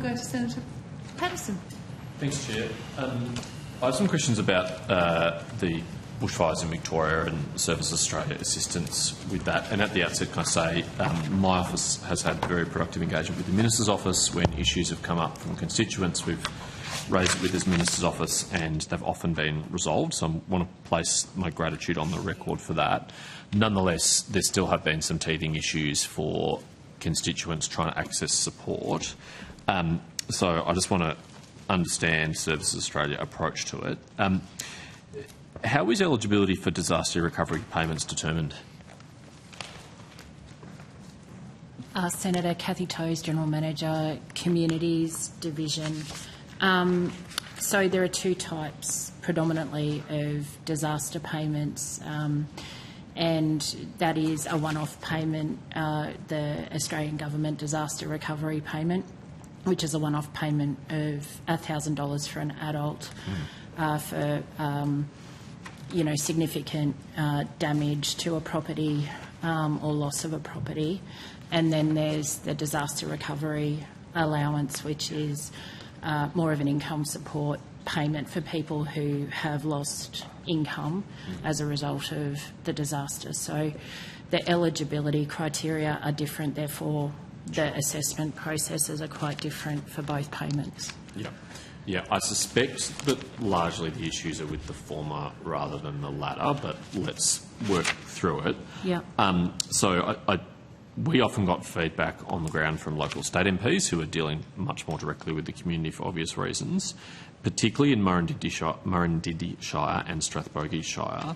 go to Senator Paterson. Thanks, Chair. I have some questions about the bushfires in Victoria and Services Australia assistance with that. And at the outset, can I say my office has had very productive engagement with the Minister's office when issues have come up from constituents. We've raised it with his Minister's office and they've often been resolved. So I want to place my gratitude on the record for that. Nonetheless, there still have been some teething issues for constituents trying to access support. So I just want to understand Services Australia approach to it. How is eligibility for disaster recovery payments determined? Senator Cathy Toes, General Manager, Communities Division. So there are two types predominantly of disaster payments, and that is a one-off payment, the Australian Government Disaster Recovery Payment, which is a one-off payment of $1,000 for an adult for significant damage to a property or loss of a property. And then there's the disaster recovery allowance, which is more of an income support payment for people who have lost income as a result of the disaster. So the eligibility criteria are different, therefore the assessment processes are quite different for both payments. Yeah, I suspect that largely the issues are with the former rather than the latter, but let's work through it. Yeah. We often got feedback on the ground from local state MPs who are dealing much more directly with the community for obvious reasons, particularly in Murrumbidgee Shire and Strathbogie Shire.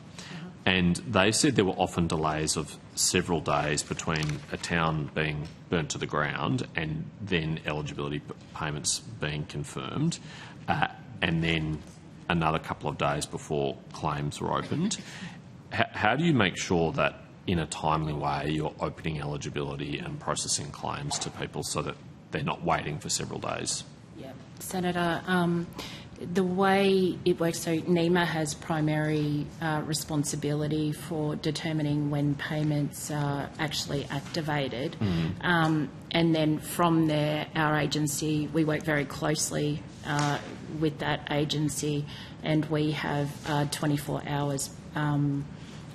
And they said there were often delays of several days between a town being burnt to the ground and then eligibility payments being confirmed, and then another couple of days before claims were opened. How do you make sure that in a timely way you're opening eligibility and processing claims to people so that they're not waiting for several days? Yeah, Senator, the way it works, so NEMA has primary responsibility for determining when payments are actually activated. And then from there, our agency, we work very closely with that agency, and we have 24 hours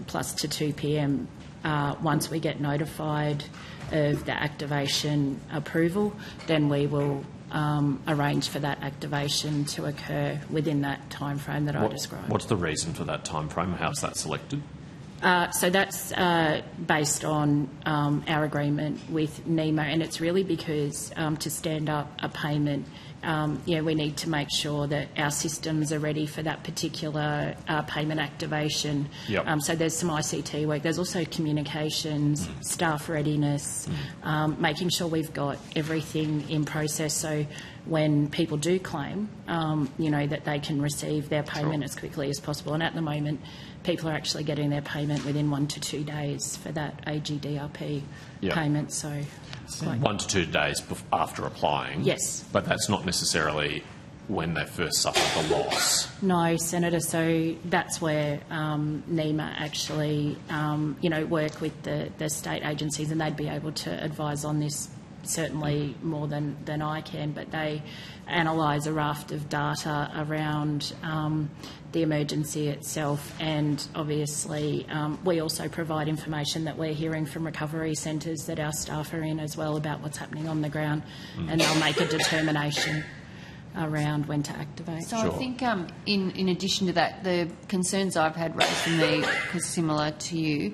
plus to 2 p.m. Once we get notified of the activation approval, then we will arrange for that activation to occur within that time frame that I described. What's the reason for that time frame? How's that selected? So that's based on our agreement with NEMA, and it's really because to stand up a payment, we need to make sure that our systems are ready for that particular payment activation. So there's some ICT work. There's also communications, staff readiness, making sure we've got everything in process so when people do claim, that they can receive their payment as quickly as possible. And at the moment, people are actually getting their payment within 1 to 2 days for that AGDRP payment. So 1 to 2 days after applying? Yes. But that's not necessarily when they first suffered the loss? No, Senator. So that's where NEMA actually, work with the state agencies, and they'd be able to advise on this certainly more than I can, but they analyse a raft of data around the emergency itself, and obviously we also provide information that we're hearing from recovery centres that our staff are in as well about what's happening on the ground, and they'll make a determination around when to activate. So I think in addition to that, the concerns I've had raised for me, because similar to you,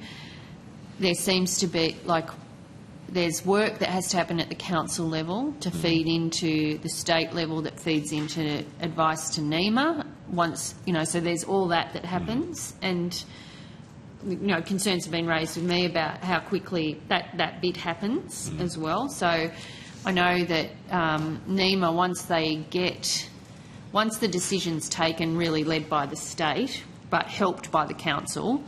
there seems to be there's work that has to happen at the council level to feed into the state level that feeds into advice to NEMA. So there's all that happens, and concerns have been raised with me about how quickly that bit happens as well. So I know that NEMA, once the decision's taken, really led by the state but helped by the council,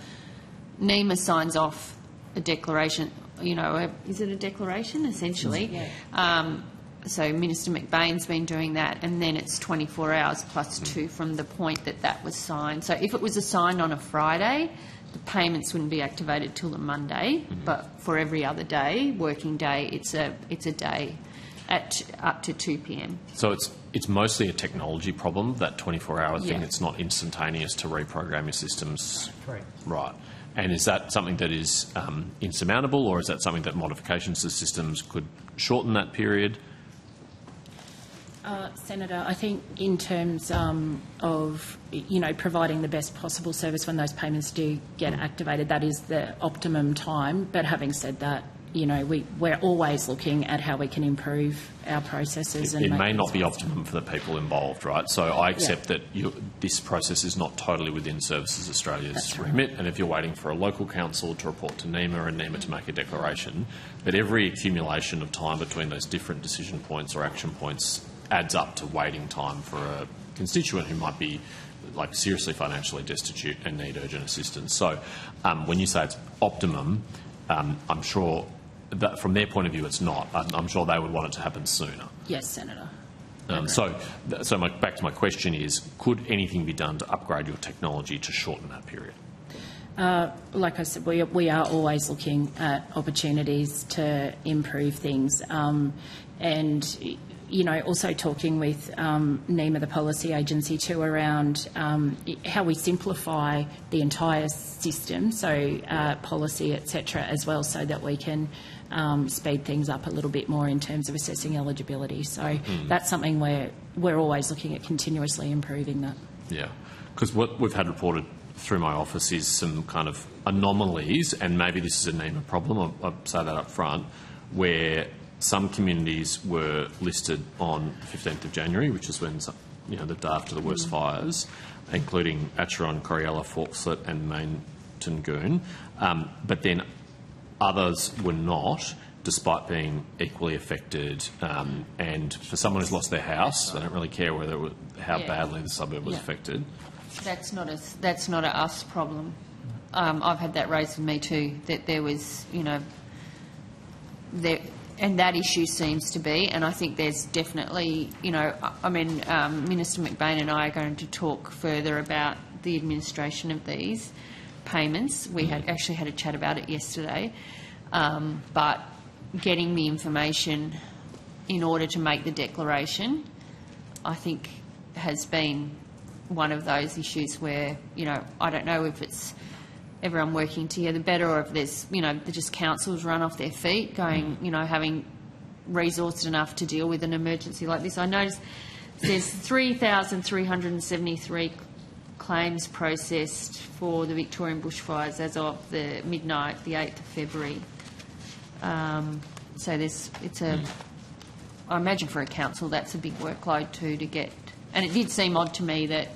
NEMA signs off a declaration. Is it a declaration, essentially? Yeah. So Minister McBain's been doing that, and then it's 24 hours plus 2 from the point that was signed. So if it was signed on a Friday, the payments wouldn't be activated till the Monday, but for every other day, working day, it's a day. at up to 2 p.m. So it's mostly a technology problem, that 24-hour thing. Yeah. It's not instantaneous to reprogram your systems. Correct. Right. And is that something that is insurmountable, or is that something that modifications to systems could shorten that period? Senator, I think in terms of, providing the best possible service when those payments do get activated, that is the optimum time. But having said that, we're always looking at how we can improve our processes. It may not be optimum for the people involved, right? So I accept that this process is not totally within Services Australia's remit, and if you're waiting for a local council to report to NEMA and NEMA to make a declaration, but every accumulation of time between those different decision points or action points adds up to waiting time for a constituent who might be seriously financially destitute and need urgent assistance. So when you say it's optimum, I'm sure that from their point of view it's not. I'm sure they would want it to happen sooner. Yes, Senator. Back to my question is, could anything be done to upgrade your technology to shorten that period? Like I said, we are always looking at opportunities to improve things, and also talking with NEMA, the policy agency, too, around how we simplify the entire system, so policy, etc., as well, so that we can speed things up a little bit more in terms of assessing eligibility. So that's something we're always looking at continuously improving that. Yeah, because what we've had reported through my office is some kind of anomalies, and maybe this is a NEMA problem, I'll say that up front, where some communities were listed on the 15th of January, which is when, the day after the worst fires, including Acheron, Coriella, Fawkeslet and Main-Tungoon, but then others were not, despite being equally affected. And for someone who's lost their house, they don't really care how badly the suburb was affected. That's not a us problem. I've had that raised with me too, that there was, and that issue seems to be, and I think there's definitely, Minister McBain and I are going to talk further about the administration of these payments. We had actually had a chat about it yesterday, but getting the information in order to make the declaration, I think, has been one of those issues where, I don't know if it's everyone working together better, or if there's, just councils run off their feet going, having resourced enough to deal with an emergency like this. I noticed there's 3,373 claims processed for the Victorian bushfires as of the midnight, the 8th of February. So I imagine for a council that's a big workload too to get. And it did seem odd to me that,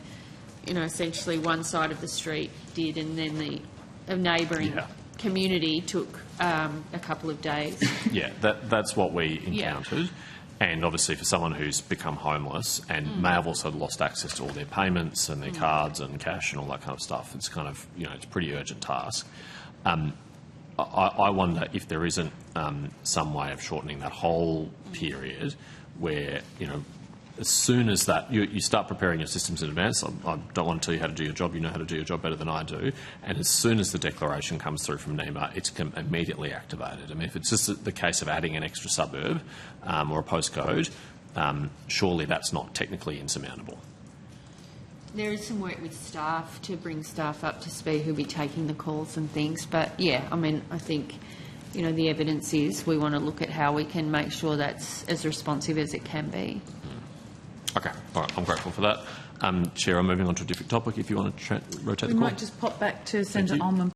essentially one side of the street did, and then a neighbouring community took a couple of days. Yeah, that's what we encountered. And obviously for someone who's become homeless and may have also lost access to all their payments and their cards and cash and all that kind of stuff, it's kind of, it's a pretty urgent task. I wonder if there isn't some way of shortening that whole period where, as soon as that, you start preparing your systems in advance. I don't want to tell you how to do your job. You know how to do your job better than I do. And as soon as the declaration comes through from NEMA, it's immediately activated. I mean, if it's just the case of adding an extra suburb or a postcode, surely that's not technically insurmountable. There is some work with staff to bring staff up to speed who'll be taking the calls and things. But, I think, the evidence is we want to look at how we can make sure that's as responsive as it can be. Okay, all right, I'm grateful for that. Chair, I'm moving on to a different topic if you want to rotate the We call. might just pop back to Senator Allman.